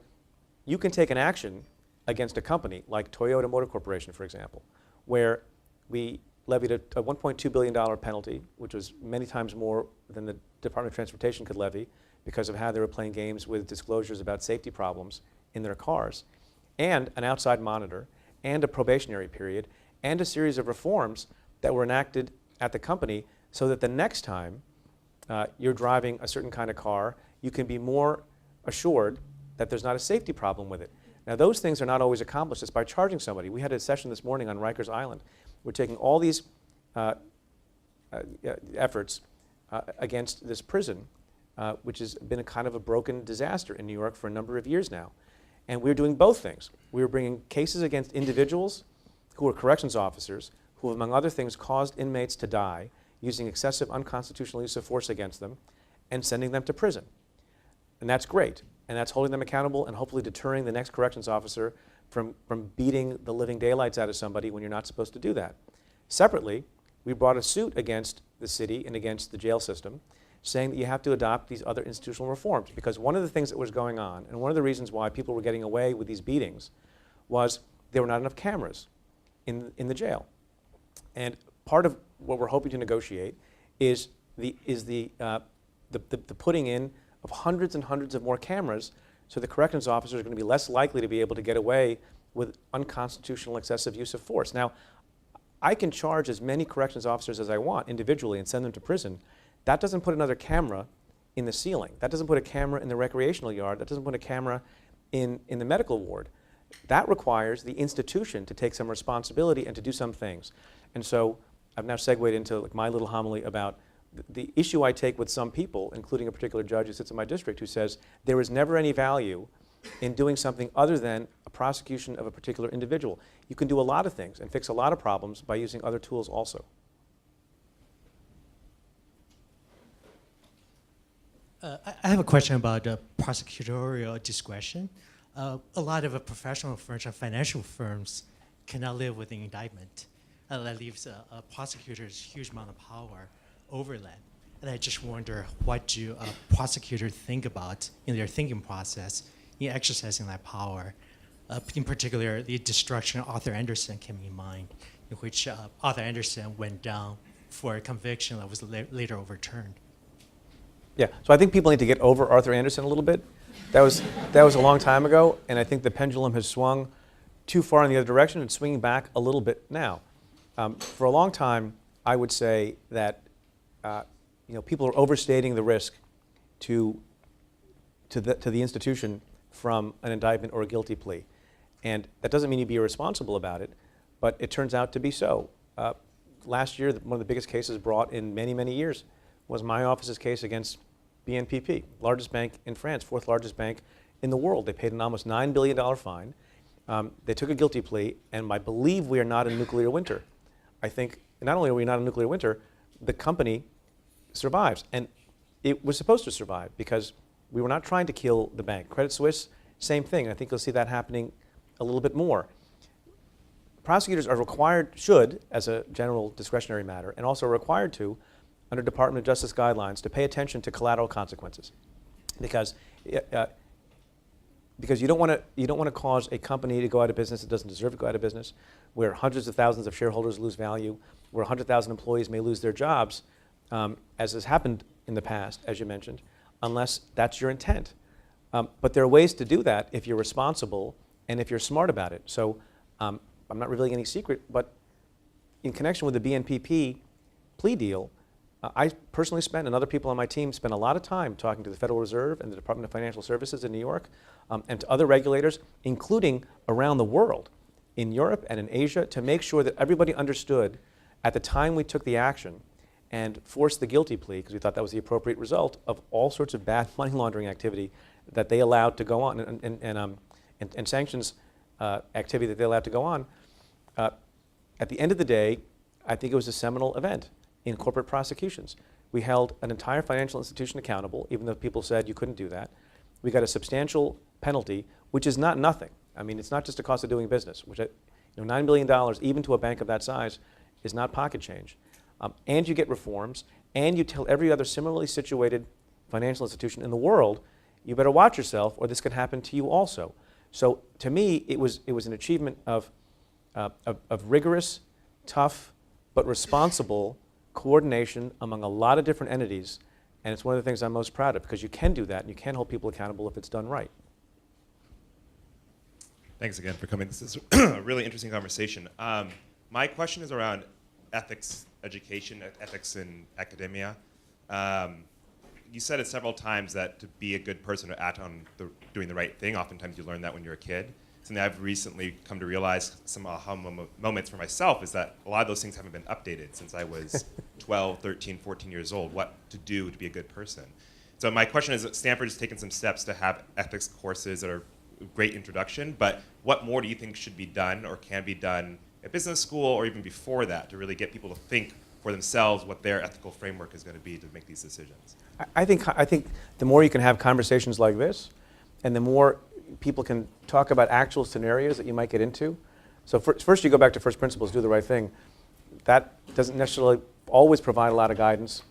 you can take an action against a company like Toyota Motor Corporation, for example, where we levied a $1.2 billion penalty, which was many times more than the Department of Transportation could levy because of how they were playing games with disclosures about safety problems in their cars, and an outside monitor, and a probationary period, and a series of reforms that were enacted at the company so that the next time you're driving a certain kind of car, you can be more assured that there's not a safety problem with it. Now, those things are not always accomplished just by charging somebody. We had a session this morning on Rikers Island. We're taking all these efforts against this prison, which has been a kind of a broken disaster in New York for a number of years now. And we're doing both things. We were bringing cases against individuals who are corrections officers who, among other things, caused inmates to die using excessive unconstitutional use of force against them and sending them to prison. And that's great. And that's holding them accountable and hopefully deterring the next corrections officer from beating the living daylights out of somebody when you're not supposed to do that. Separately, we brought a suit against the city and against the jail system saying that you have to adopt these other institutional reforms, because one of the things that was going on and one of the reasons why people were getting away with these beatings was there were not enough cameras in the jail. And part of what we're hoping to negotiate is the putting in of hundreds and hundreds of more cameras, so the corrections officers are going to be less likely to be able to get away with unconstitutional excessive use of force. Now, I can charge as many corrections officers as I want individually and send them to prison. That doesn't put another camera in the ceiling. That doesn't put a camera in the recreational yard. That doesn't put a camera in the medical ward. That requires the institution to take some responsibility and to do some things. And so I've now segued into like my little homily about the issue I take with some people, including a particular judge who sits in my district, who says there is never any value in doing something other than a prosecution of a particular individual. You can do a lot of things and fix a lot of problems by using other tools also. I have a question about prosecutorial discretion. A lot of professional firms and financial firms cannot live with the indictment. That leaves prosecutors a huge amount of power over that. And I just wonder, what do prosecutors think about in their thinking process in exercising that power? In particular, the destruction of Arthur Andersen came in mind, in which Arthur Andersen went down for a conviction that was later overturned. Yeah, so I think people need to get over Arthur Andersen a little bit. That was a long time ago, and I think the pendulum has swung too far in the other direction and swinging back a little bit now. For a long time, I would say that people are overstating the risk to the institution from an indictment or a guilty plea. And that doesn't mean you'd be irresponsible about it, but it turns out to be so. Last year, one of the biggest cases brought in many, many years was my office's case against BNPP, largest bank in France, fourth largest bank in the world. They paid an almost $9 billion fine. They took a guilty plea, and I believe we are not in nuclear winter. I think not only are we not in nuclear winter, the company survives. And it was supposed to survive because we were not trying to kill the bank. Credit Suisse, same thing. I think you'll see that happening a little bit more. Prosecutors are required, should, as a general discretionary matter, and also required to, under Department of Justice guidelines, to pay attention to collateral consequences, because you don't want to cause a company to go out of business that doesn't deserve to go out of business, where hundreds of thousands of shareholders lose value, where 100,000 employees may lose their jobs, as has happened in the past, as you mentioned, unless that's your intent. But there are ways to do that if you're responsible and if you're smart about it. So I'm not revealing any secret, but in connection with the BNPP plea deal, I personally spent, and other people on my team spent a lot of time talking to the Federal Reserve and the Department of Financial Services in New York, and to other regulators, including around the world, in Europe and in Asia, to make sure that everybody understood at the time we took the action and forced the guilty plea, because we thought that was the appropriate result of all sorts of bad money laundering activity that they allowed to go on, and sanctions activity that they allowed to go on. At the end of the day, I think it was a seminal event in corporate prosecutions. We held an entire financial institution accountable, even though people said you couldn't do that. We got a substantial penalty, which is not nothing. I mean, it's not just a cost of doing business, which, $9 billion, even to a bank of that size, is not pocket change. And you get reforms, and you tell every other similarly situated financial institution in the world, you better watch yourself, or this could happen to you also. So to me, it was an achievement of rigorous, tough, but responsible coordination among a lot of different entities, and it's one of the things I'm most proud of, because you can do that and you can hold people accountable if it's done right. Thanks again for coming. This is a really interesting conversation. My question is around ethics education, ethics in academia. You said it several times that to be a good person or act on doing the right thing, oftentimes you learn that when you're a kid. something I've recently come to realize, some moments for myself, is that a lot of those things haven't been updated since I was 12, 13, 14 years old, what to do to be a good person. So my question is that Stanford has taken some steps to have ethics courses that are a great introduction, but what more do you think should be done or can be done at business school or even before that to really get people to think for themselves what their ethical framework is going to be to make these decisions? I think the more you can have conversations like this, and the more people can talk about actual scenarios that you might get into. So first you go back to first principles, do the right thing. That doesn't necessarily always provide a lot of guidance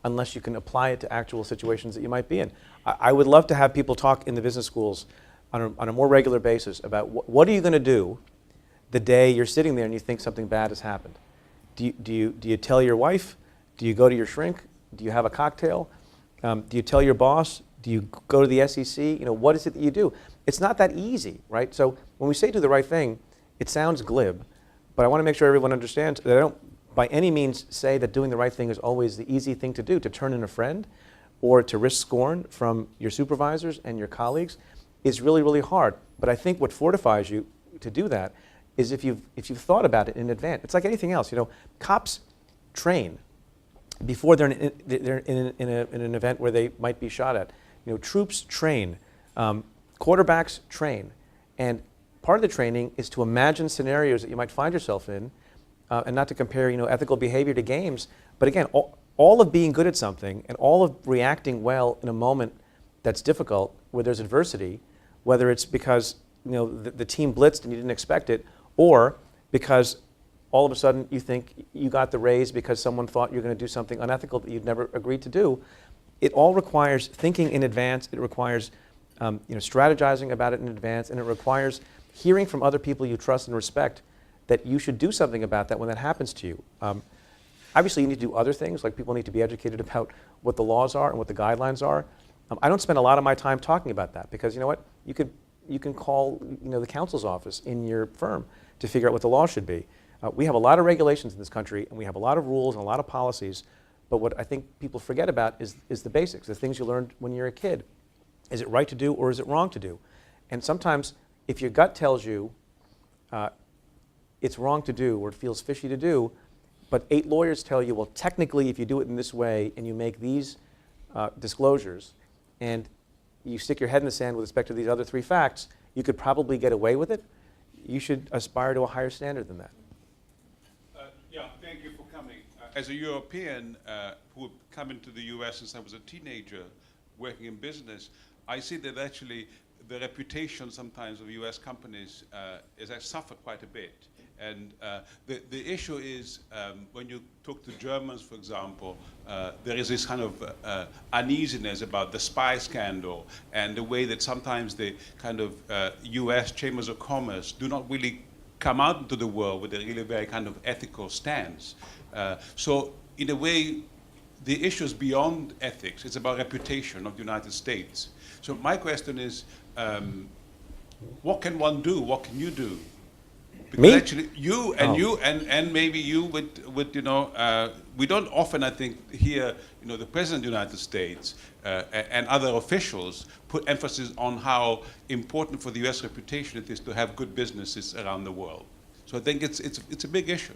unless you can apply it to actual situations that you might be in. I would love to have people talk in the business schools on a more regular basis about what are you going to do the day you're sitting there and you think something bad has happened. Do you tell your wife? Do you go to your shrink? Do you have a cocktail? Do you tell your boss? Do you go to the SEC? What is it that you do? It's not that easy, right? So when we say do the right thing, it sounds glib, but I want to make sure everyone understands that I don't by any means say that doing the right thing is always the easy thing to do. To turn in a friend or to risk scorn from your supervisors and your colleagues is really, really hard. But I think what fortifies you to do that is if you've thought about it in advance. It's like anything else. Cops train before they're in an event where they might be shot at. Troops train, quarterbacks train, and part of the training is to imagine scenarios that you might find yourself in, and not to compare ethical behavior to games. But again, all of being good at something and all of reacting well in a moment that's difficult, where there's adversity, whether it's because the team blitzed and you didn't expect it, or because all of a sudden you think you got the raise because someone thought you're going to do something unethical that you'd never agreed to do. It all requires thinking in advance. It requires strategizing about it in advance, and it requires hearing from other people you trust and respect that you should do something about that when that happens to you. Obviously, you need to do other things, like people need to be educated about what the laws are and what the guidelines are. I don't spend a lot of my time talking about that because you know what? You can call the counsel's office in your firm to figure out what the law should be. We have a lot of regulations in this country, and we have a lot of rules and a lot of policies. But what I think people forget about is the basics, the things you learned when you're a kid. Is it right to do or is it wrong to do? And sometimes if your gut tells you it's wrong to do or it feels fishy to do, but 8 lawyers tell you, well, technically if you do it in this way and you make these disclosures and you stick your head in the sand with respect to these other 3 facts, you could probably get away with it. You should aspire to a higher standard than that. Thank you for coming. As a European who come into the US since I was a teenager working in business, I see that actually the reputation sometimes of US companies is I suffer quite a bit. And the issue is when you talk to Germans, for example, there is this kind of uneasiness about the spy scandal and the way that sometimes the kind of US chambers of commerce do not really come out into the world with a really very kind of ethical stance. So in a way, the issue is beyond ethics. It's about reputation of the United States. So my question is, what can one do? What can you do? Because Me? actually, you and maybe you with we don't often, I think, hear the President of the United States and other officials put emphasis on how important for the U.S. reputation it is to have good businesses around the world. So I think it's a big issue.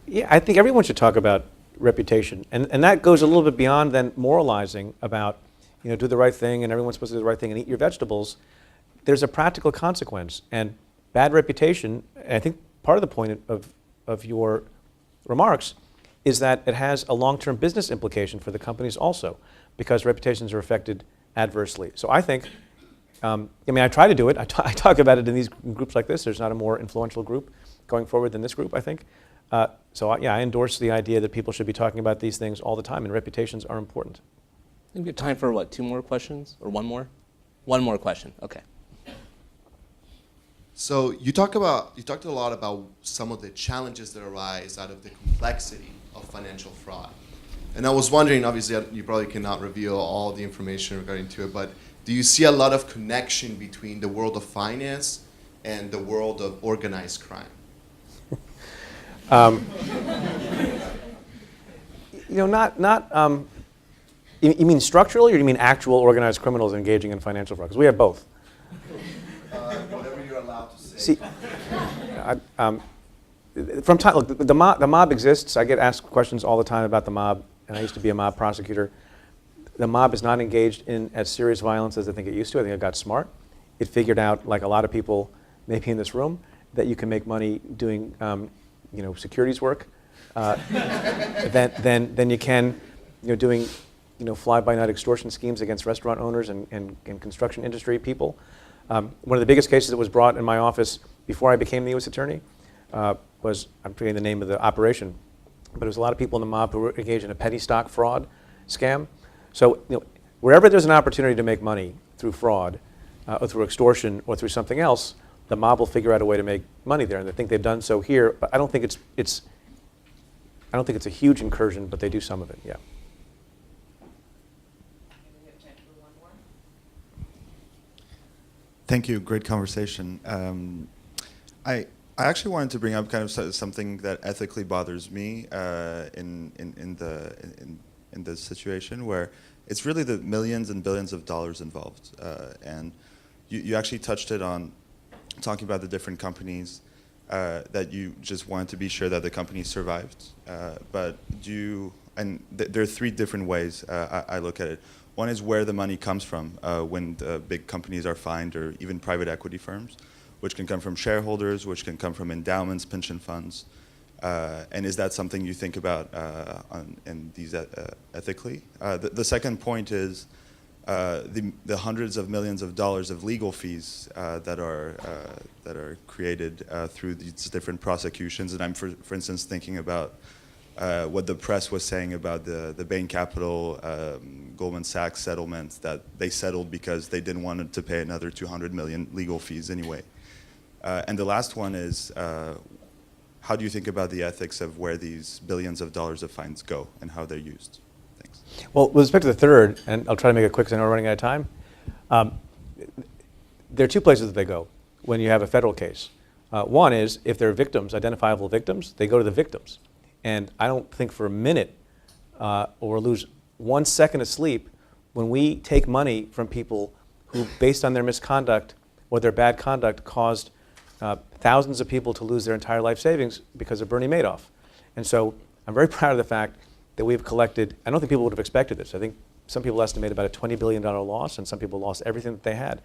Yeah, I think everyone should talk about reputation, and that goes a little bit beyond than moralizing about do the right thing and everyone's supposed to do the right thing and eat your vegetables. There's a practical consequence, and bad reputation, and I think part of the point of your remarks is that it has a long-term business implication for the companies also, because reputations are affected adversely. So I think, I try to do it. I talk about it in these groups like this. There's not a more influential group going forward than this group, I think. I endorse the idea that people should be talking about these things all the time, and reputations are important. I think we have time for 2 more questions, or 1 more? 1 more question, okay. So you talked a lot about some of the challenges that arise out of the complexity of financial fraud. And I was wondering, obviously you probably cannot reveal all the information regarding to it, but do you see a lot of connection between the world of finance and the world of organized crime? You mean structurally, or do you mean actual organized criminals engaging in financial fraud? Because we have both. Whatever you're allowed See, from time, look, the mob exists. I get asked questions all the time about the mob, and I used to be a mob prosecutor. The mob is not engaged in as serious violence as I think it used to. I think it got smart. It figured out, like a lot of people maybe in this room, that you can make money doing securities work than you can doing fly-by-night extortion schemes against restaurant owners and construction industry people. One of the biggest cases that was brought in my office before I became the U.S. Attorney was, I'm forgetting the name of the operation, but it was a lot of people in the mob who were engaged in a petty stock fraud scam. So wherever there's an opportunity to make money through fraud, or through extortion, or through something else, the mob will figure out a way to make money there, and I think they've done so here. But I don't think it's a huge incursion, but they do some of it. Yeah. Thank you. Great conversation. I actually wanted to bring up kind of something that ethically bothers me in this situation, where it's really the millions and billions of dollars involved. And you actually touched it on talking about the different companies that you just wanted to be sure that the company survived. But there are three different ways I look at it. One is where the money comes from when the big companies are fined, or even private equity firms, which can come from shareholders, which can come from endowments, pension funds. And is that something you think about in these ethically? The second point is the hundreds of millions of dollars of legal fees that are created through these different prosecutions. And I'm, for instance, thinking about what the press was saying about the Bain Capital, Goldman Sachs settlement, that they settled because they didn't want to pay another 200 million legal fees anyway. And the last one is, how do you think about the ethics of where these billions of dollars of fines go and how they're used? Thanks. Well, with respect to the third, and I'll try to make it quick because I know we're running out of time, there are two places that they go when you have a federal case. One is, if there are victims, identifiable victims, they go to the victims. And I don't think for a minute or lose 1 second of sleep when we take money from people who, based on their misconduct or their bad conduct, caused thousands of people to lose their entire life savings because of Bernie Madoff. And so I'm very proud of the fact that we've collected, I don't think people would have expected this. I think some people estimate about a $20 billion loss, and some people lost everything that they had.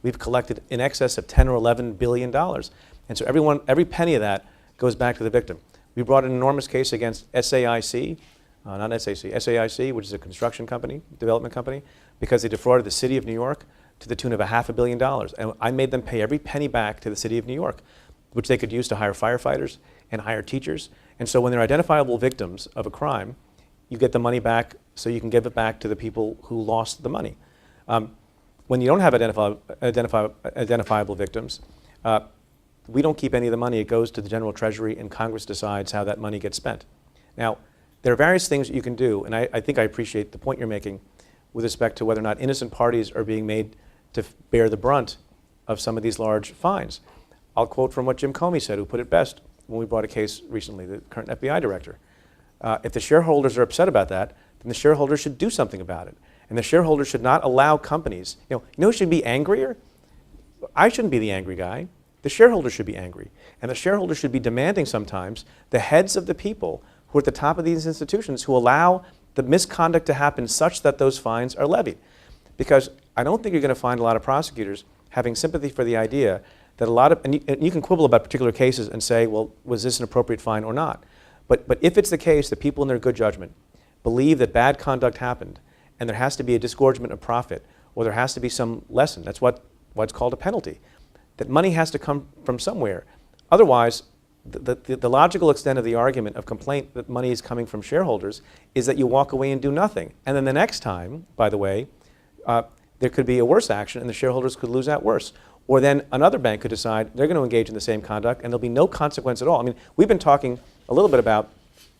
We've collected in excess of $10 or $11 billion. And so every penny of that goes back to the victim. We brought an enormous case against SAIC, not SAC, SAIC, which is a construction company, development company, because they defrauded the city of New York to the tune of $500 million. And I made them pay every penny back to the city of New York, which they could use to hire firefighters and hire teachers. And so when they're identifiable victims of a crime, you get the money back so you can give it back to the people who lost the money. When you don't have identifiable victims, we don't keep any of the money. It goes to the General Treasury, and Congress decides how that money gets spent. Now, there are various things that you can do, and I think I appreciate the point you're making with respect to whether or not innocent parties are being made to bear the brunt of some of these large fines. I'll quote from what Jim Comey said, who put it best when we brought a case recently, the current FBI director. If the shareholders are upset about that, then the shareholders should do something about it. And the shareholders should not allow companies, you know who should be angrier? I shouldn't be the angry guy. The shareholders should be angry. And the shareholders should be demanding sometimes the heads of the people who are at the top of these institutions who allow the misconduct to happen such that those fines are levied. Because I don't think you're going to find a lot of prosecutors having sympathy for the idea that a lot of, and you can quibble about particular cases and say, well, was this an appropriate fine or not? But if it's the case that people in their good judgment believe that bad conduct happened and there has to be a disgorgement of profit or there has to be some lesson, that's what's called a penalty, that money has to come from somewhere. Otherwise, the logical extent of the argument of complaint that money is coming from shareholders is that you walk away and do nothing. And then the next time, by the way, there could be a worse action and the shareholders could lose out worse. Or then another bank could decide they're going to engage in the same conduct and there'll be no consequence at all. I mean, we've been talking a little bit about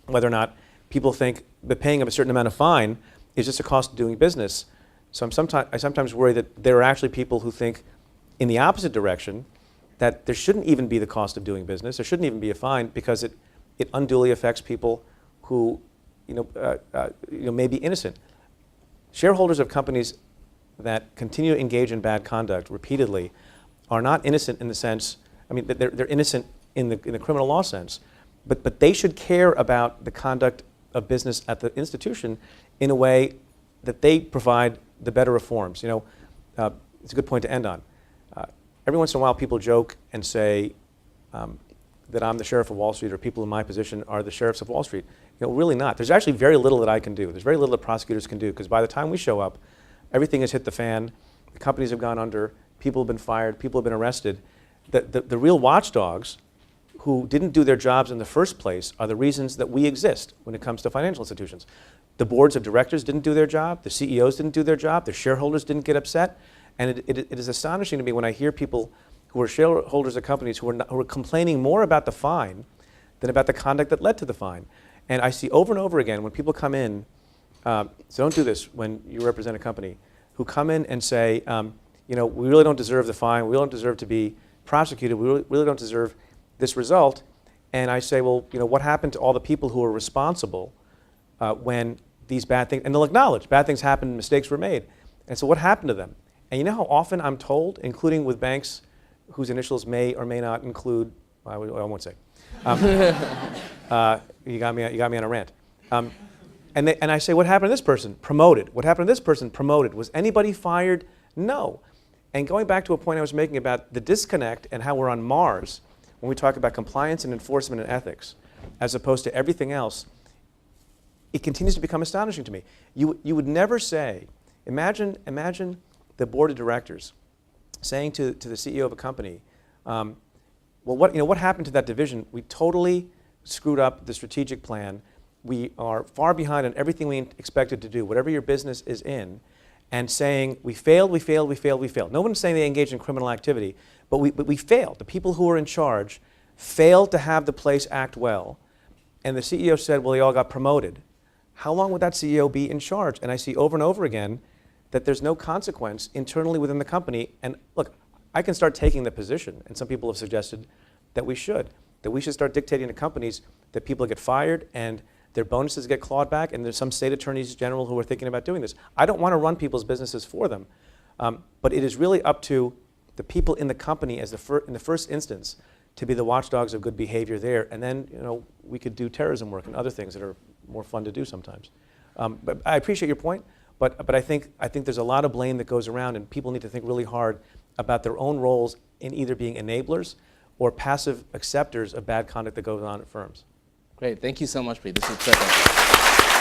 whether or not people think the paying of a certain amount of fine is just a cost of doing business. So I sometimes worry that there are actually people who think in the opposite direction, that there shouldn't even be the cost of doing business. There shouldn't even be a fine because it unduly affects people who may be innocent. Shareholders of companies that continue to engage in bad conduct repeatedly are not innocent in the sense I mean, they're innocent in the criminal law sense, but they should care about the conduct of business at the institution in a way that they provide the better reforms. You know, it's a good point to end on. Every once in a while, people joke and say that I'm the sheriff of Wall Street, or people in my position are the sheriffs of Wall Street. You know, really not. There's actually very little that I can do. There's very little that prosecutors can do, because by the time we show up, everything has hit the fan. The companies have gone under. People have been fired. People have been arrested. The real watchdogs who didn't do their jobs in the first place are the reasons that we exist when it comes to financial institutions. The boards of directors didn't do their job. The CEOs didn't do their job. The shareholders didn't get upset. And it is astonishing to me when I hear people who are shareholders of companies who are complaining more about the fine than about the conduct that led to the fine. And I see over and over again when people come in, so don't do this when you represent a company, who come in and say, you know, we really don't deserve the fine, we really don't deserve to be prosecuted, we really don't deserve this result. And I say, well, you know, what happened to all the people who were responsible when these bad things, and they'll acknowledge bad things happened, mistakes were made. And so what happened to them? And you know how often I'm told, including with banks whose initials may or may not include, I won't say. You got me on a rant. And I say, what happened to this person? Promoted. What happened to this person? Promoted. Was anybody fired? No. And going back to a point I was making about the disconnect and how we're on Mars when we talk about compliance and enforcement and ethics, as opposed to everything else, it continues to become astonishing to me. You would never say, imagine the board of directors saying to the CEO of a company, well, what happened to that division? We totally screwed up the strategic plan. We are far behind on everything we expected to do, whatever your business is in, and saying, we failed. No one's saying they engaged in criminal activity, but we failed. The people who were in charge failed to have the place act well. And the CEO said, well, they all got promoted. How long would that CEO be in charge? And I see over and over again that there's no consequence internally within the company. And look, I can start taking the position, and some people have suggested that we should start dictating to companies that people get fired and their bonuses get clawed back, and there's some state attorneys general who are thinking about doing this. I don't want to run people's businesses for them, but it is really up to the people in the company as in the first instance to be the watchdogs of good behavior there, and then we could do terrorism work and other things that are more fun to do sometimes. But I appreciate your point, but I think there's a lot of blame that goes around, and people need to think really hard about their own roles in either being enablers or passive acceptors of bad conduct that goes on at firms. Great. Thank you so much, Preet. This is terrific.